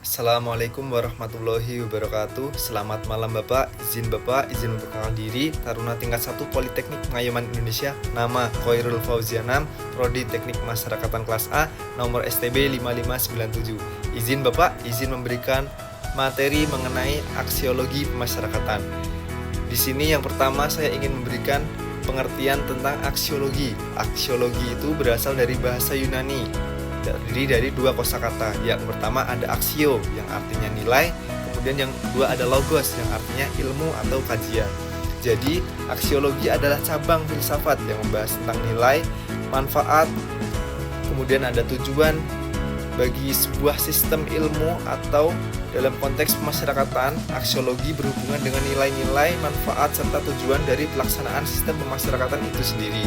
Assalamualaikum warahmatullahi wabarakatuh. Selamat malam Bapak, izin memperkenalkan diri. Taruna tingkat 1 Politeknik Pengayoman Indonesia. Nama Khoirul Fauzianam, Prodi Teknik Masyarakatan kelas A, nomor STB 5597. Izin Bapak, izin memberikan materi mengenai aksiologi pemasyarakatan. Di sini yang pertama saya ingin memberikan pengertian tentang aksiologi. Aksiologi itu berasal dari bahasa Yunani, terdiri dari dua kosakata. Yang pertama ada aksio yang artinya nilai, kemudian yang kedua ada logos yang artinya ilmu atau kajian. Jadi aksiologi adalah cabang filsafat yang membahas tentang nilai, manfaat, kemudian ada tujuan bagi sebuah sistem ilmu, atau dalam konteks pemasyarakatan, aksiologi berhubungan dengan nilai-nilai, manfaat, serta tujuan dari pelaksanaan sistem pemasyarakatan itu sendiri.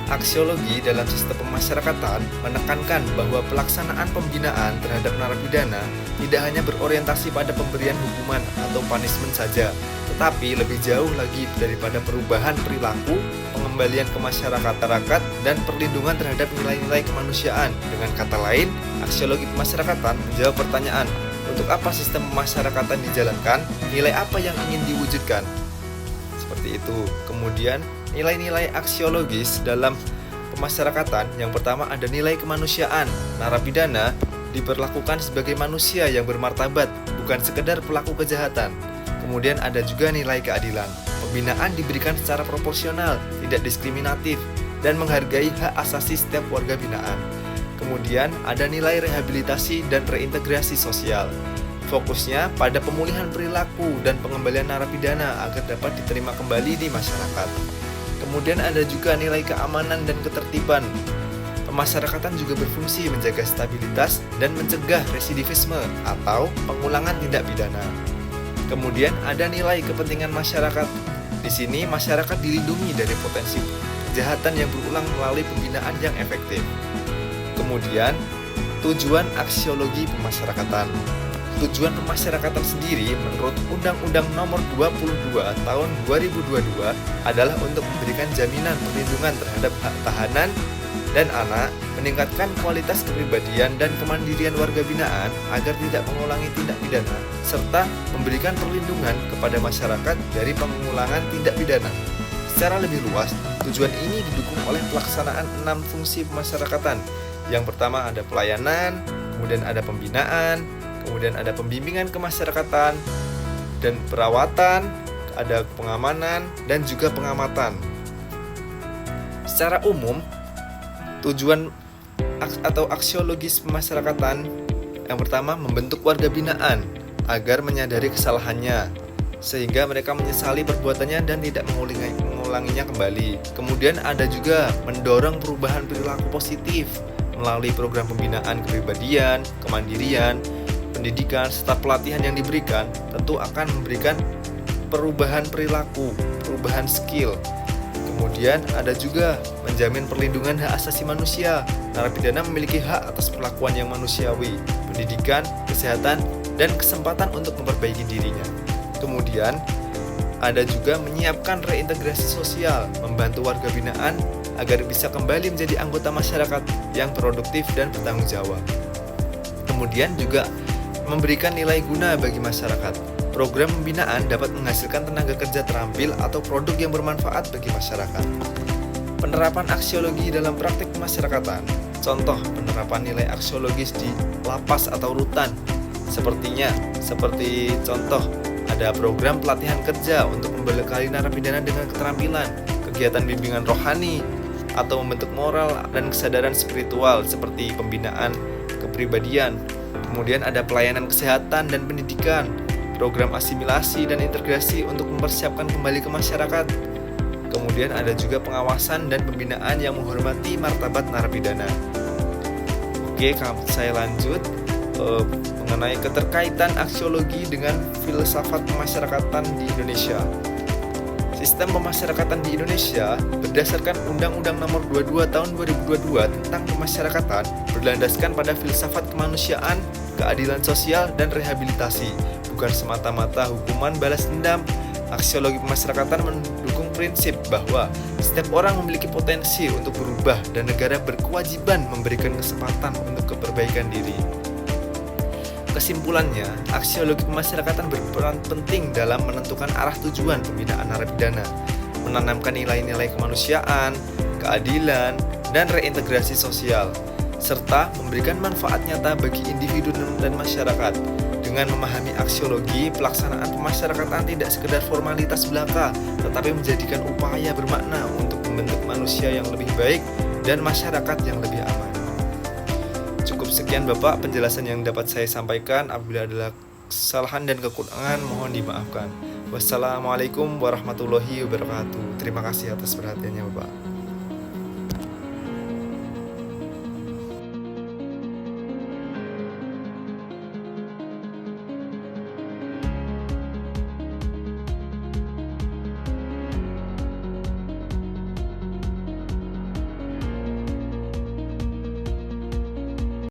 Aksiologi dalam sistem pemasyarakatan menekankan bahwa pelaksanaan pembinaan terhadap narapidana tidak hanya berorientasi pada pemberian hukuman atau punishment saja, tetapi lebih jauh lagi daripada perubahan perilaku, pengembalian ke masyarakat, dan perlindungan terhadap nilai-nilai kemanusiaan. Dengan kata lain, aksiologi pemasyarakatan menjawab pertanyaan, untuk apa sistem pemasyarakatan dijalankan, nilai apa yang ingin diwujudkan. Seperti itu. Kemudian nilai-nilai aksiologis dalam pemasyarakatan, yang pertama ada nilai kemanusiaan. Narapidana diperlakukan sebagai manusia yang bermartabat, bukan sekedar pelaku kejahatan. Kemudian ada juga nilai keadilan. Pembinaan diberikan secara proporsional, tidak diskriminatif, dan menghargai hak asasi setiap warga binaan. Kemudian ada nilai rehabilitasi dan reintegrasi sosial. Fokusnya pada pemulihan perilaku dan pengembalian narapidana agar dapat diterima kembali di masyarakat. Kemudian ada juga nilai keamanan dan ketertiban. Pemasyarakatan juga berfungsi menjaga stabilitas dan mencegah residivisme atau pengulangan tindak pidana. Kemudian ada nilai kepentingan masyarakat. Di sini masyarakat dilindungi dari potensi kejahatan yang berulang melalui pembinaan yang efektif. Kemudian tujuan aksiologi pemasyarakatan. Tujuan pemasyarakatan sendiri menurut Undang-Undang Nomor 22 Tahun 2022 adalah untuk memberikan jaminan perlindungan terhadap hak tahanan dan anak, meningkatkan kualitas kepribadian dan kemandirian warga binaan agar tidak mengulangi tindak pidana, serta memberikan perlindungan kepada masyarakat dari pengulangan tindak pidana. Secara lebih luas, tujuan ini didukung oleh pelaksanaan 6 fungsi pemasyarakatan. Yang pertama ada pelayanan, kemudian ada pembinaan, kemudian ada pembimbingan kemasyarakatan dan perawatan, ada pengamanan, dan juga pengamatan. Secara umum, tujuan atau aksiologis pemasyarakatan yang pertama membentuk warga binaan agar menyadari kesalahannya, sehingga mereka menyesali perbuatannya dan tidak mengulanginya kembali. Kemudian ada juga mendorong perubahan perilaku positif melalui program pembinaan kepribadian, kemandirian, pendidikan, serta pelatihan yang diberikan tentu akan memberikan perubahan perilaku, perubahan skill. Kemudian ada juga menjamin perlindungan hak asasi manusia. Narapidana memiliki hak atas perlakuan yang manusiawi, pendidikan, kesehatan, dan kesempatan untuk memperbaiki dirinya. Kemudian ada juga menyiapkan reintegrasi sosial, membantu warga binaan agar bisa kembali menjadi anggota masyarakat yang produktif dan bertanggung jawab. Kemudian juga memberikan nilai guna bagi masyarakat. Program pembinaan dapat menghasilkan tenaga kerja terampil atau produk yang bermanfaat bagi masyarakat. Penerapan aksiologi dalam praktik pemasyarakatan. Contoh penerapan nilai aksiologis di lapas atau rutan. Seperti contoh ada program pelatihan kerja untuk membekali narapidana dengan keterampilan, kegiatan bimbingan rohani, atau membentuk moral dan kesadaran spiritual seperti pembinaan kepribadian. Kemudian ada pelayanan kesehatan dan pendidikan, program asimilasi dan integrasi untuk mempersiapkan kembali ke masyarakat. Kemudian ada juga pengawasan dan pembinaan yang menghormati martabat narapidana. Oke, saya lanjut mengenai keterkaitan aksiologi dengan filsafat pemasyarakatan di Indonesia. Sistem pemasyarakatan di Indonesia berdasarkan Undang-Undang Nomor 22 Tahun 2022 tentang pemasyarakatan berlandaskan pada filsafat kemanusiaan, keadilan sosial, dan rehabilitasi, bukan semata-mata hukuman balas dendam. Aksiologi pemasyarakatan mendukung prinsip bahwa setiap orang memiliki potensi untuk berubah dan negara berkewajiban memberikan kesempatan untuk keperbaikan diri. Kesimpulannya, aksiologi pemasyarakatan berperan penting dalam menentukan arah tujuan pembinaan narapidana, menanamkan nilai-nilai kemanusiaan, keadilan, dan reintegrasi sosial, serta memberikan manfaat nyata bagi individu dan masyarakat. Dengan memahami aksiologi, pelaksanaan pemasyarakatan tidak sekedar formalitas belaka, tetapi menjadikan upaya bermakna untuk membentuk manusia yang lebih baik dan masyarakat yang lebih aman. Cukup sekian Bapak penjelasan yang dapat saya sampaikan. Apabila ada kesalahan dan kekurangan, mohon dimaafkan. Wassalamualaikum warahmatullahi wabarakatuh. Terima kasih atas perhatiannya Bapak.